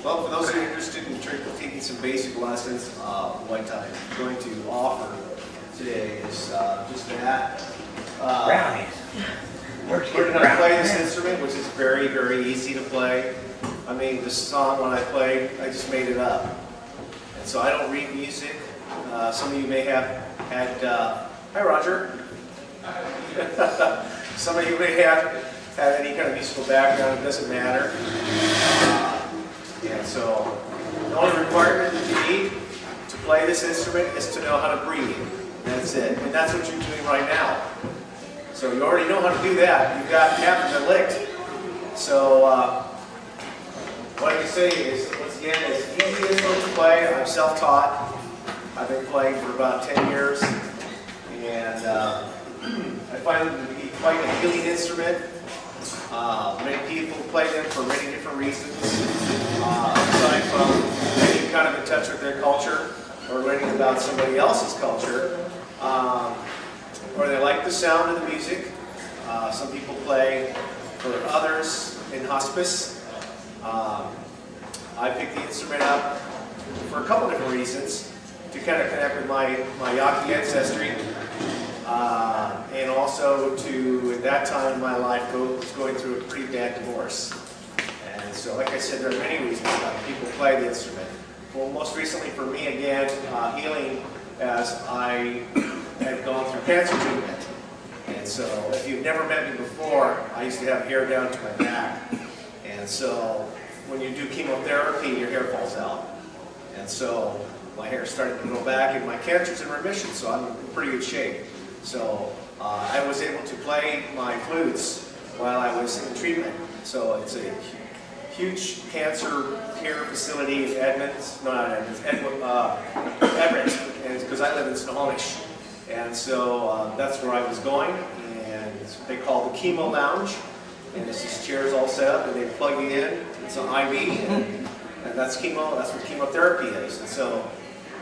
Well, for those who are interested in taking some basic lessons, what I'm going to offer today is just that. Brownies. We're going to play this instrument, which is very, very easy to play. I mean, this song, when I played, I just made it up. And so I don't read music. Some of you may have had, hi Roger. Some of you may have had any kind of musical background, it doesn't matter. And so the only requirement that you need to play this instrument is to know how to breathe. That's it. And that's what you're doing right now. So you already know how to do that. You've got half of it licked. So what I can say is, once again, it's easy as it to play. I'm self-taught. I've been playing for about 10 years. And I find it to be quite a healing instrument. Many people play them for many different reasons. Aside from getting kind of in touch with their culture or learning about somebody else's culture, or they like the sound of the music. Some people play for others in hospice. I picked the instrument up for a couple different reasons. To kind of connect with my Yaqui ancestry, and also to, at that time in my life, was going through a pretty bad divorce. And so, like I said, there are many reasons why people play the instrument. Well, most recently for me, again, healing as I had gone through cancer treatment. And so, if you've never met me before, I used to have hair down to my back. And so, when you do chemotherapy, your hair falls out. And so, my hair started to grow back, and my cancer's in remission, so I'm in pretty good shape. So I was able to play my flutes while I was in treatment. So it's a huge cancer care facility in Edmonds, no, not Edmonds, Everett, because I live in Snohomish. And so that's where I was going, and it's what they call the chemo lounge. And it's these chairs all set up, and they plug you in. It's an IV, and that's chemo. That's what chemotherapy is. And so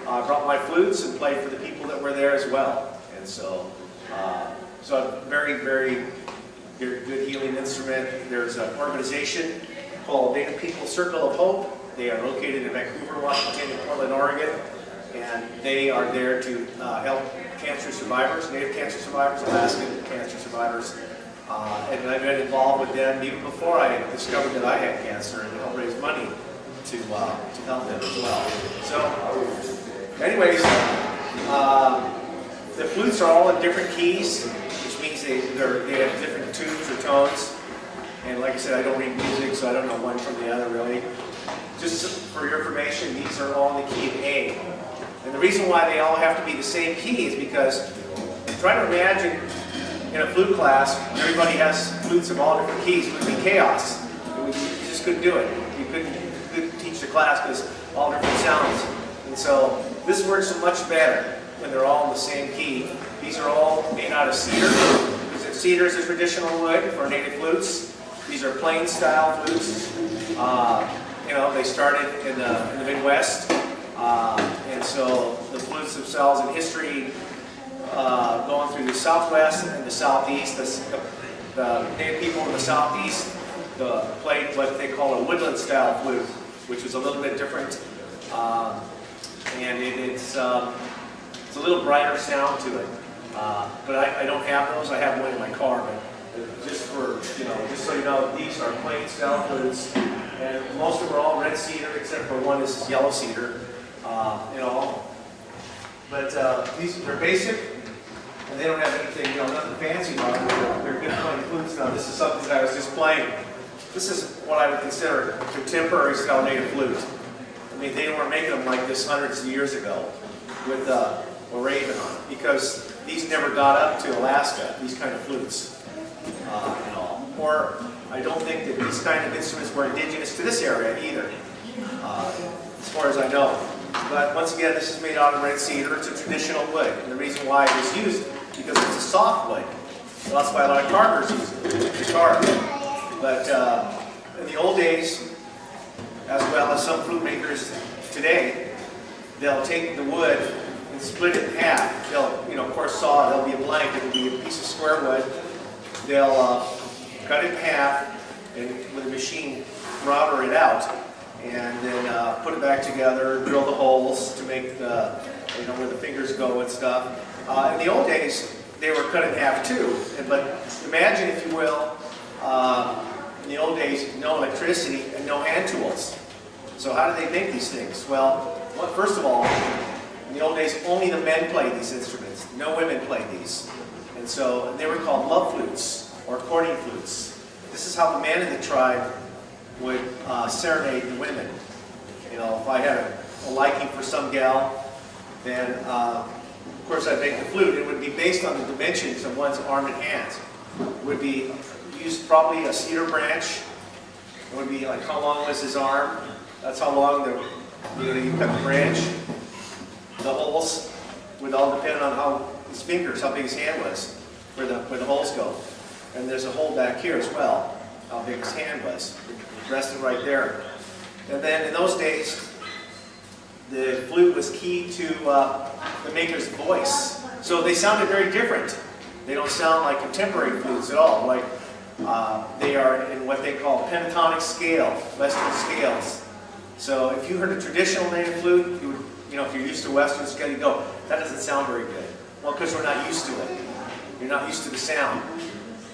I brought my flutes and played for the people that were there as well. And so, a very, very good healing instrument. There's an organization called Native People Circle of Hope. They are located in Vancouver, Washington, and Portland, Oregon. And they are there to help cancer survivors, Native cancer survivors, Alaskan cancer survivors. And I've been involved with them even before I discovered that I had cancer, and helped raise money to help them as well. So, anyways, the flutes are all in different keys, which means they have different tunes or tones. And like I said, I don't read music, so I don't know one from the other really. Just for your information, these are all in the key of A. And the reason why they all have to be the same key is because, try to imagine in a flute class, everybody has flutes of all different keys. It would be chaos. You just couldn't do it. You couldn't teach the class because all different sounds. And so this works so much better when they're all in the same key. These are all made out of cedar. Cedar is a traditional wood for native flutes. These are plain style flutes. You know, they started in the Midwest. And so the flutes themselves in history, going through the Southwest and the Southeast, the native people in the Southeast played what they call a woodland style flute, which is a little bit different. And it's a little brighter sound to it. But I don't have those. I have one in my car. But just for, just so you know, these are plain style flutes. And most of them are all red cedar, except for one is yellow cedar. But they're basic, and they don't have anything, nothing fancy about them. They're good plain flutes. Now, this is something that I was just playing. This is what I would consider a contemporary style native flute. I mean, they weren't making them like this hundreds of years ago with a raven on it, because these never got up to Alaska, these kind of flutes. Or I don't think that these kind of instruments were indigenous to this area either, as far as I know. But once again, this is made out of red cedar. It's a traditional wood. And the reason why it is used because it's a soft wood. So that's why a lot of carvers use it to carve. But in the old days, as well as some flute makers today, they'll take the wood and split it in half. They'll, of course, saw it. There'll be a blank. It'll be a piece of square wood. They'll cut it in half and with a machine router it out. and then put it back together, drill the holes to make the, where the fingers go and stuff. In the old days, they were cut in half too. But imagine, if you will, in the old days, no electricity and no hand tools. So how did they make these things? Well, first of all, in the old days, only the men played these instruments. No women played these. And so they were called love flutes or courting flutes. This is how the man in the tribe would serenade the women. If I had a liking for some gal, then of course I'd make the flute. It would be based on the dimensions of one's arm and hands. It would be used probably a cedar branch. It would be like, how long was his arm? That's how long you cut the branch. The holes would all depend on how his fingers, how big his hand was, where the holes go. And there's a hole back here as well, how big his hand was. It rested right there. And then in those days, the flute was key to the maker's voice. So they sounded very different. They don't sound like contemporary flutes at all. Like they are in what they call pentatonic scale, Western scales. So if you heard a traditional native flute, you would, if you're used to Western scale, you go, that doesn't sound very good. Well, because we're not used to it. You're not used to the sound.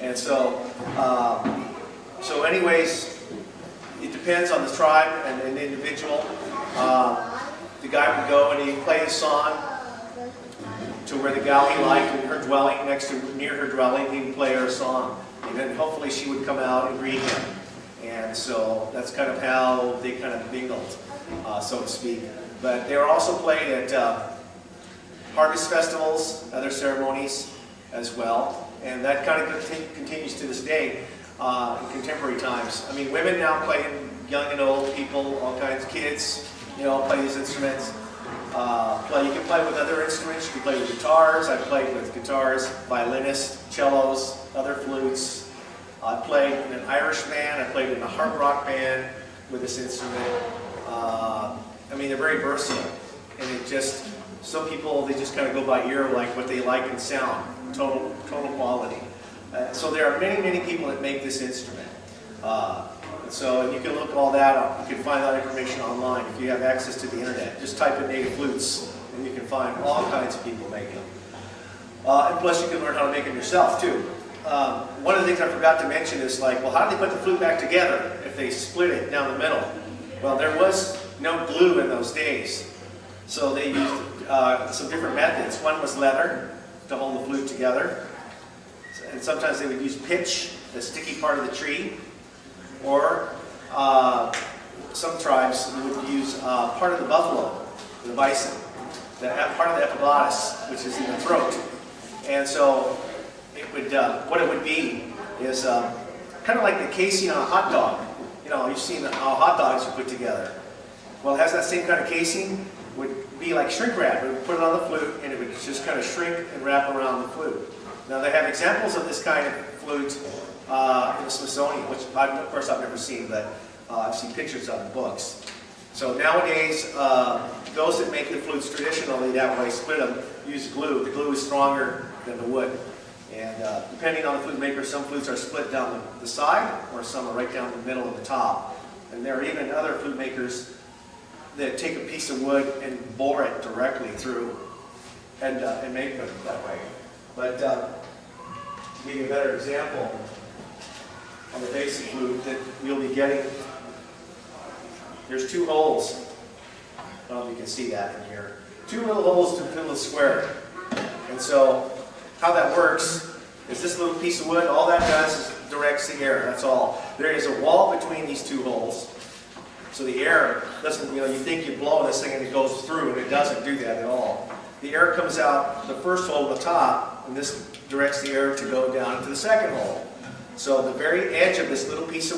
And so, anyways, it depends on the tribe and the individual. The guy would go and he'd play a song to where the gal he liked, in her dwelling, near her dwelling, he'd play her a song. And then hopefully she would come out and greet him. And so that's kind of how they kind of mingled, so to speak. But they were also played at harvest festivals, other ceremonies as well. And that kind of continues to this day in contemporary times. I mean, women now play, young and old people, all kinds of kids, play these instruments. You can play with other instruments. You can play with guitars. I played with guitars, violinists, cellos, other flutes. I played in an Irish band. I played in a hard rock band with this instrument. I mean, they're very versatile. And it just, some people, they just kind of go by ear, like what they like in sound, total quality. So there are many, many people that make this instrument. And you can look all that up. You can find that information online if you have access to the internet. Just type in native flutes, and you can find all kinds of people making them. And plus, you can learn how to make them yourself too. One of the things I forgot to mention is like, well, how do they put the flute back together if they split it down the middle? Well, there was no glue in those days, so they used some different methods. One was leather to hold the flute together, and sometimes they would use pitch, the sticky part of the tree, or some tribes would use part of the buffalo, the bison, part of the epiglottis, which is in the throat. And so it would, what it would be is kind of like the casing on a hot dog. You've seen how hot dogs are put together. Well, it has that same kind of casing. Would be like shrink wrap. We would put it on the flute, and it would just kind of shrink and wrap around the flute. Now they have examples of this kind of flute in the Smithsonian, which of course I've never seen, but I've seen pictures of in books. So nowadays, those that make the flutes traditionally that way, split them, use glue. The glue is stronger than the wood. And depending on the flute maker, some flutes are split down the side, or some are right down the middle of the top. And there are even other flute makers that take a piece of wood and bore it directly through and make them that way. But to give you a better example, on the basic flute that you'll be getting, there's two holes. I don't know if you can see that in here. Two little holes to fill a square. And so how that works is this little piece of wood, all that does is directs the air, that's all. There is a wall between these two holes. So the air doesn't, you think you blow this thing and it goes through, and it doesn't do that at all. The air comes out the first hole at the top, and this directs the air to go down into the second hole. So the very edge of this little piece of